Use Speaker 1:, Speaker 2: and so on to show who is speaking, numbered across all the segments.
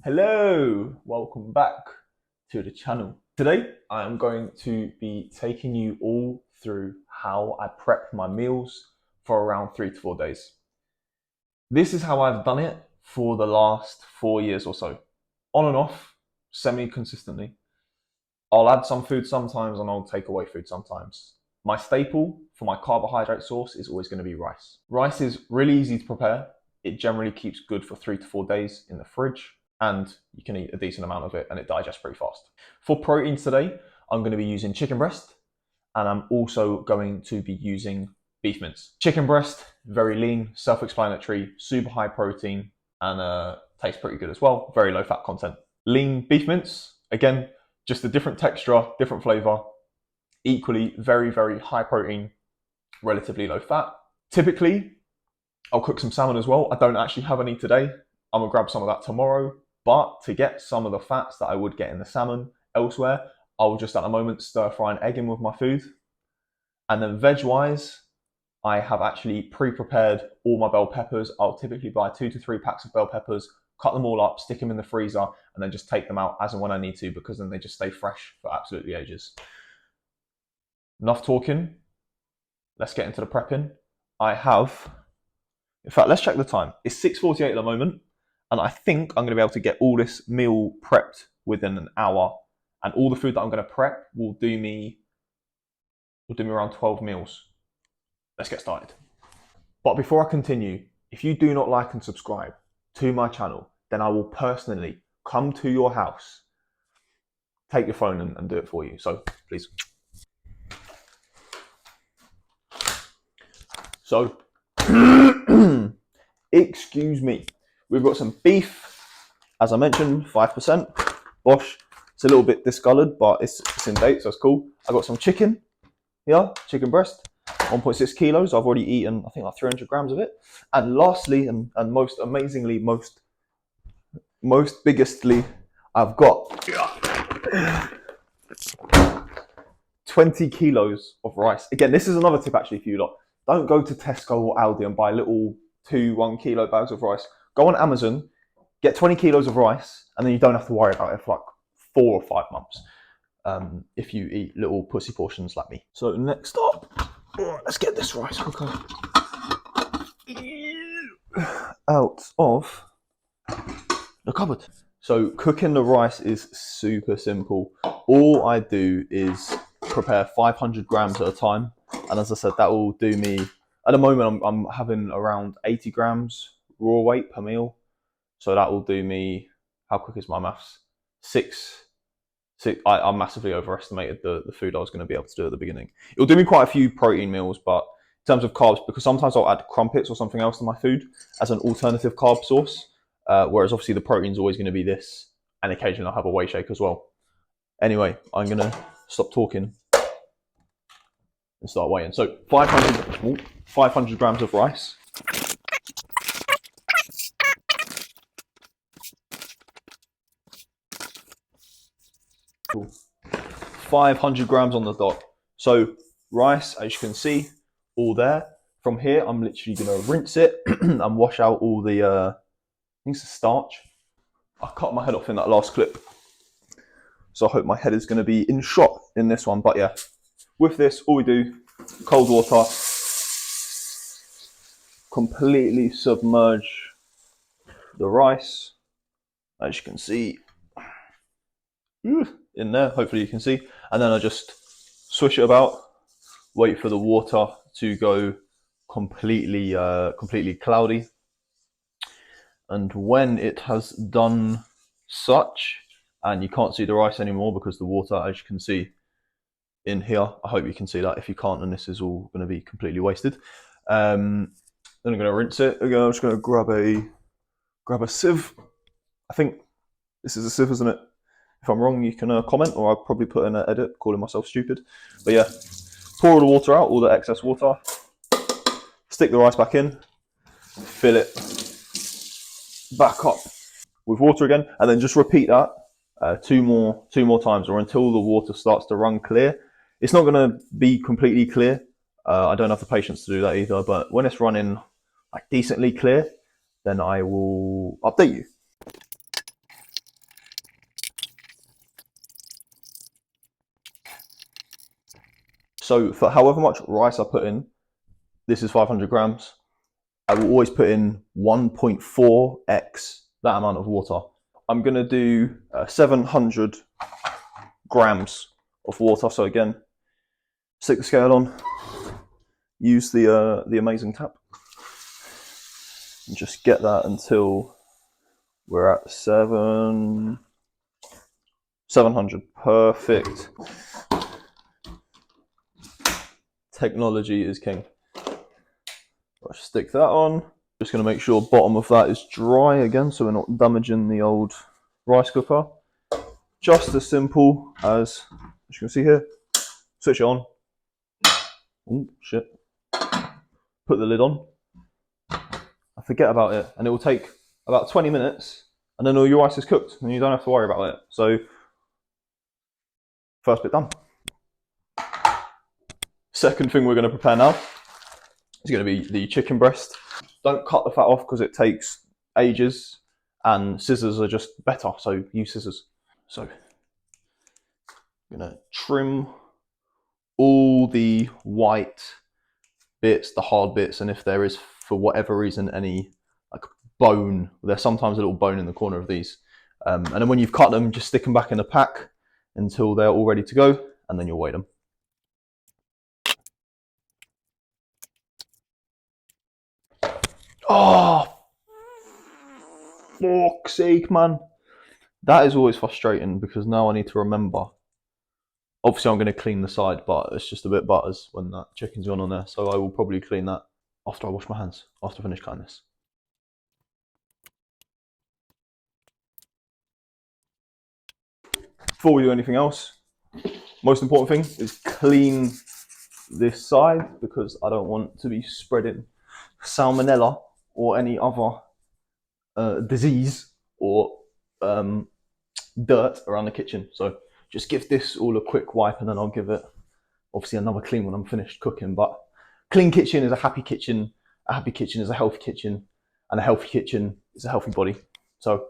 Speaker 1: Hello, welcome back to the channel. Today I am going to be taking you all through how I prep my meals for around 3 to 4 days. This is how I've done it for the last 4 years or so. On and off, semi-consistently. I'll add some food sometimes and I'll take away food sometimes. My staple for my carbohydrate source is always going to be rice. Rice is really easy to prepare. It generally keeps good for 3 to 4 days in the fridge, and you can eat a decent amount of it and it digests pretty fast. For proteins today, I'm going to be using chicken breast, and I'm also going to be using beef mince. Chicken breast, very lean, self-explanatory, super high protein, and tastes pretty good as well. Very low fat content. Lean beef mince, again, just a different texture, different flavor, equally very, very high protein, relatively low fat. Typically, I'll cook some salmon as well. I don't actually have any today. I'm gonna grab some of that tomorrow, but to get some of the fats that I would get in the salmon elsewhere, I'll just at the moment stir fry an egg in with my food. And then veg-wise, I have actually pre-prepared all my bell peppers. I'll typically buy 2 to 3 packs of bell peppers, cut them all up, stick them in the freezer, and then just take them out as and when I need to, because then they just stay fresh for absolutely ages. Enough talking. Let's get into the prepping. In fact, let's check the time. It's 6:48 at the moment, and I think I'm going to be able to get all this meal prepped within an hour. And all the food that I'm going to prep will do me around 12 meals. Let's get started. But before I continue, if you do not like and subscribe to my channel, then I will personally come to your house, take your phone and do it for you. So please. So, excuse me. We've got some beef, as I mentioned, 5%. Bosh. It's a little bit discolored, but it's in date, so it's cool. I got some chicken here, chicken breast, 1.6 kilos. I've already eaten, I think, like 300 grams of it. And lastly, and most amazingly, most biggestly, I've got 20 kilos of rice. Again, this is another tip actually for you lot. Don't go to Tesco or Aldi and buy little 1 kilo bags of rice. Go on Amazon, get 20 kilos of rice, and then you don't have to worry about it for like 4 or 5 months if you eat little pussy portions like me. So next up, let's get this rice cooker out of the cupboard. So cooking the rice is super simple. All I do is prepare 500 grams at a time. And as I said, that will do me, at the moment I'm having around 80 grams raw weight per meal. So that will do me, how quick is my maths? Six. I massively overestimated the food I was going to be able to do at the beginning. It'll do me quite a few protein meals, but in terms of carbs, because sometimes I'll add crumpets or something else to my food as an alternative carb source. Whereas obviously the protein's always going to be this, and occasionally I'll have a whey shake as well. Anyway, I'm going to stop talking and start weighing. So 500 grams of rice. Cool. 500 grams on the dot. So rice, as you can see, all there. From here, I'm literally going to rinse it and wash out all the, I think it's the starch. I cut my head off in that last clip. So I hope my head is going to be in shot in this one. But yeah, with this, all we do, cold water, completely submerge the rice, as you can see, in there, hopefully you can see. And then I just swish it about, wait for the water to go completely cloudy. And when it has done such, and you can't see the rice anymore because the water, as you can see in here, I hope you can see that. If you can't, then this is all going to be completely wasted. Then I'm going to rinse it. Again, I'm just going to grab a sieve. I think this is a sieve, isn't it? If I'm wrong, you can comment, or I'll probably put in an edit calling myself stupid. But yeah, pour all the water out, all the excess water. Stick the rice back in, fill it back up with water again, and then just repeat that two more times, or until the water starts to run clear. It's not going to be completely clear. I don't have the patience to do that either, but when it's running like decently clear, then I will update you. So for however much rice I put in, this is 500 grams, I will always put in 1.4x that amount of water. I'm going to do 700 grams of water. So again, stick the scale on, use the amazing tap, and just get that until we're at 700. Perfect. Technology is king. I'll stick that on. Just going to make sure bottom of that is dry again, so we're not damaging the old rice cooker. Just as simple as you can see here. Switch it on. Oh shit. Put the lid on. I forget about it, and it will take about 20 minutes, and then all your rice is cooked, and you don't have to worry about it. So, first bit done. Second thing we're going to prepare now is going to be the chicken breast. Don't cut the fat off because it takes ages, and scissors are just better, so use scissors. So, I'm going to trim all the white bits, the hard bits, and if there is, for whatever reason, any like bone, there's sometimes a little bone in the corner of these. And then when you've cut them, just stick them back in the pack until they're all ready to go, and then you'll weigh them. Oh, fuck's sake, man. That is always frustrating because now I need to remember. Obviously, I'm going to clean the side, but it's just a bit butters when that chicken's gone on there. So I will probably clean that after I wash my hands, after I finish cutting this. Before we do anything else, most important thing is clean this side because I don't want to be spreading salmonella or any other disease or dirt around the kitchen. So just give this all a quick wipe, and then I'll give it obviously another clean when I'm finished cooking. But clean kitchen is a happy kitchen is a healthy kitchen, and a healthy kitchen is a healthy body. So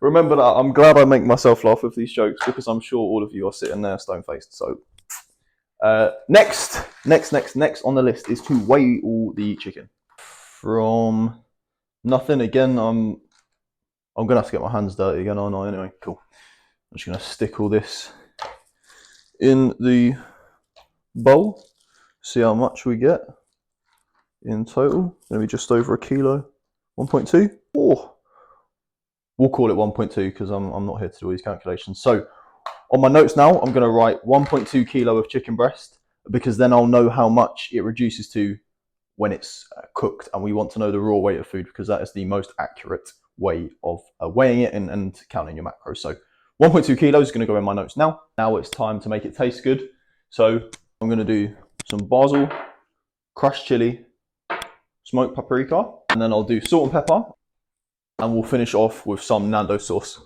Speaker 1: remember that. I'm glad I make myself laugh with these jokes because I'm sure all of you are sitting there stone-faced. So next on the list is to weigh all the chicken. From nothing, again, I'm gonna have to get my hands dirty again, aren't I? Anyway, cool. I'm just gonna stick all this in the bowl, see how much we get in total. Gonna be just over a kilo. 1.2. Oh, we'll call it 1.2 because I'm not here to do all these calculations. So on my notes now, I'm gonna write 1.2 kilo of chicken breast because then I'll know how much it reduces to when it's cooked, and we want to know the raw weight of food because that is the most accurate way of weighing it and counting your macros. So 1.2 kilos is going to go in my notes now. Now it's time to make it taste good. So I'm going to do some basil, crushed chili, smoked paprika, and then I'll do salt and pepper, and we'll finish off with some Nando sauce.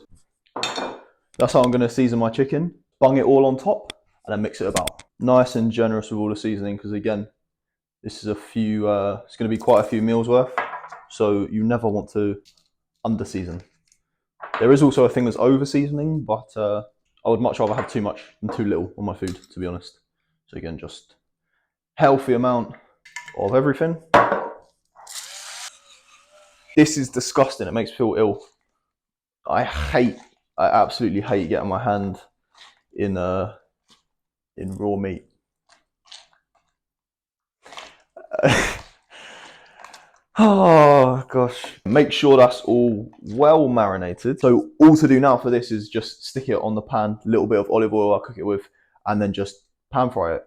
Speaker 1: That's how I'm going to season my chicken. Bung it all on top and then mix it about. Nice and generous with all the seasoning because again, this is it's going to be quite a few meals worth, so you never want to under-season. There is also a thing that's over-seasoning, but I would much rather have too much than too little on my food, to be honest. So again, just healthy amount of everything. This is disgusting. It makes me feel ill. I absolutely hate getting my hand in raw meat. Oh gosh. Make sure that's all well marinated. So all to do now for this is just stick it on the pan, a little bit of olive oil I'll cook it with, and then just pan fry it.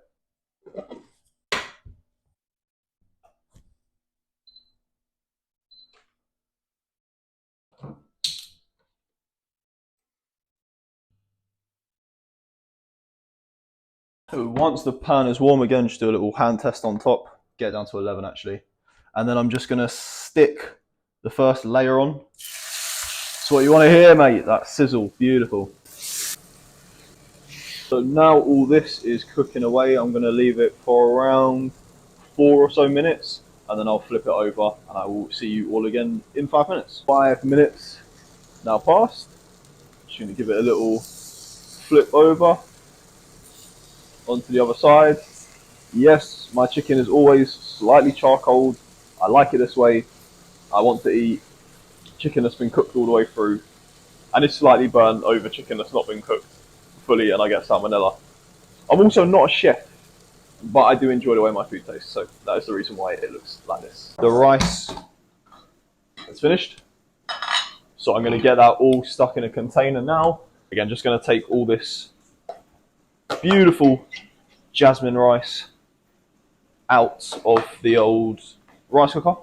Speaker 1: So once the pan is warm again, just do a little hand test on top, get it down to 11 actually. And then I'm just gonna stick the first layer on. That's what you wanna hear, mate, that sizzle, beautiful. So now all this is cooking away. I'm gonna leave it for around 4 or so minutes, and then I'll flip it over and I will see you all again in 5 minutes. 5 minutes now passed. Just gonna give it a little flip over.
Speaker 2: onto the other side. Yes, my chicken is always slightly charcoaled. I like it this way. I want to eat chicken that's been cooked all the way through, and it's slightly burnt over chicken that's not been cooked fully, and I get salmonella. I'm also not a chef, but I do enjoy the way my food tastes, so that is the reason why it looks like this. The rice is finished, so I'm going to get that all stuck in a container now. Again, just going to take all this beautiful jasmine rice out of the old rice cooker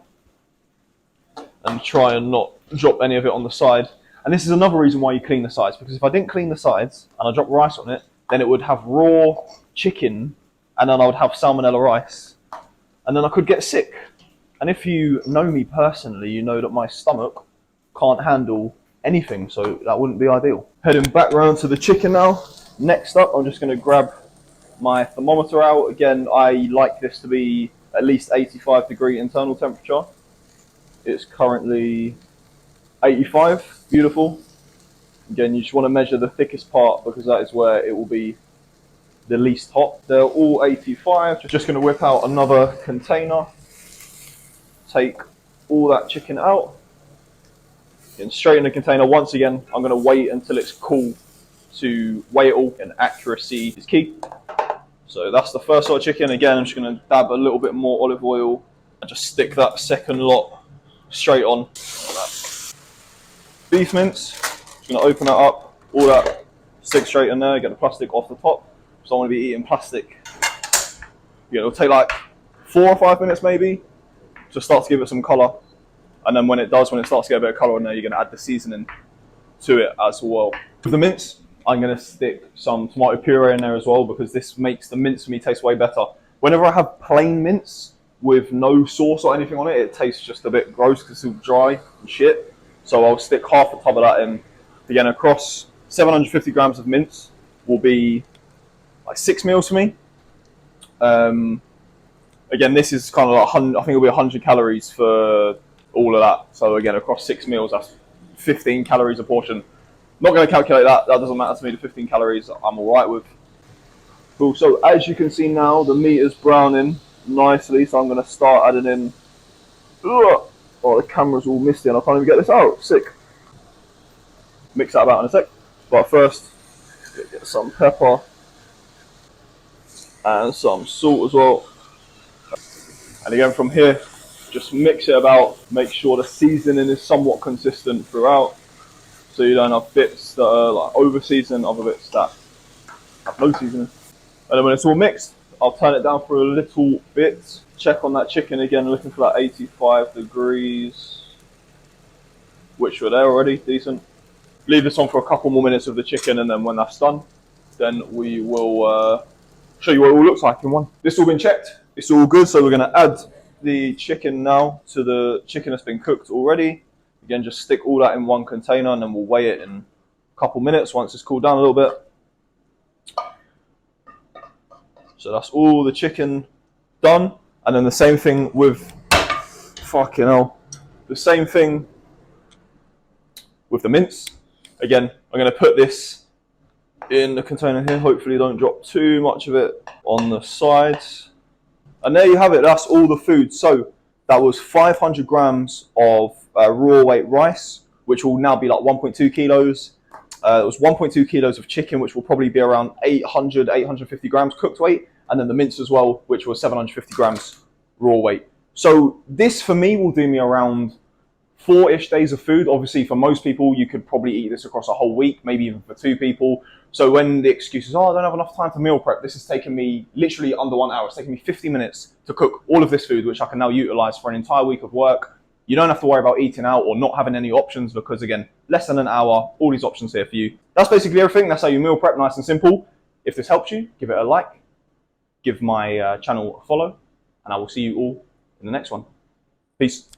Speaker 2: and try and not drop any of it on the side. And this is another reason why you clean the sides, because if I didn't clean the sides and I dropped rice on it, then it would have raw chicken, and then I would have salmonella rice, and then I could get sick. And if you know me personally, you know that my stomach can't handle anything, so that wouldn't be ideal. Heading back round to the chicken now. Next up, I'm just going to grab my thermometer out. Again, I like this to be at least 85-degree internal temperature. It's currently 85, beautiful. Again, you just want to measure the thickest part because that is where it will be the least hot. They're all 85. Just going to whip out another container, take all that chicken out, and straight in the container. Once again, I'm going to wait until it's cool to weigh it all, and accuracy is key. So that's the first lot of chicken. Again, I'm just going to dab a little bit more olive oil and just stick that second lot straight on. Beef mince, just going to open that up, all that stick straight in there, get the plastic off the top. So I want to be eating plastic. Yeah, it'll take like 4 or 5 minutes maybe to start to give it some colour. And then when it starts to get a bit of colour in there, you're going to add the seasoning to it as well. For the mince, I'm going to stick some tomato puree in there as well, because this makes the mince for me taste way better. Whenever I have plain mince with no sauce or anything on it, it tastes just a bit gross because it's all dry and shit. So I'll stick half a tub of that in. Again, across 750 grams of mince will be like 6 meals for me. Again, this is kind of like I think it'll be 100 calories for all of that. So again, across 6 meals, that's 15 calories a portion. Not going to calculate that. That doesn't matter to me. The 15 calories I'm all right with. Cool. So as you can see now, the meat is browning nicely. So I'm going to start adding in. Oh, the camera's all misty and I can't even get this out. Sick. Mix that about in a sec. But first, get some pepper and some salt as well. And again, from here, just mix it about. Make sure the seasoning is somewhat consistent throughout, so you don't have bits that are like over seasoned, other bits that have no seasoning. And then when it's all mixed, I'll turn it down for a little bit. Check on that chicken again, looking for that 85 degrees, which were there already, decent. Leave this on for a couple more minutes of the chicken, and then when that's done, then we will show you what it all looks like in one. This has all been checked, it's all good, so we're going to add the chicken now to the chicken that's been cooked already. Again, just stick all that in one container and then we'll weigh it in a couple minutes once it's cooled down a little bit. So that's all the chicken done. And then the same thing with, fucking hell, the same thing with the mince. Again, I'm going to put this in the container here. Hopefully don't drop too much of it on the sides. And there you have it. That's all the food. So that was 500 grams of raw weight rice, which will now be like 1.2 kilos. It was 1.2 kilos of chicken, which will probably be around 800, 850 grams cooked weight. And then the mince as well, which was 750 grams raw weight. So this for me will do me around 4-ish days of food. Obviously, for most people, you could probably eat this across a whole week, maybe even for 2 people. So when the excuse is, oh, I don't have enough time for meal prep, this has taken me literally under 1 hour. It's taken me 50 minutes to cook all of this food, which I can now utilize for an entire week of work. You don't have to worry about eating out or not having any options because, again, less than an hour, all these options here for you. That's basically everything. That's how you meal prep, nice and simple. If this helps you, give it a like, give my channel a follow, and I will see you all in the next one. Peace.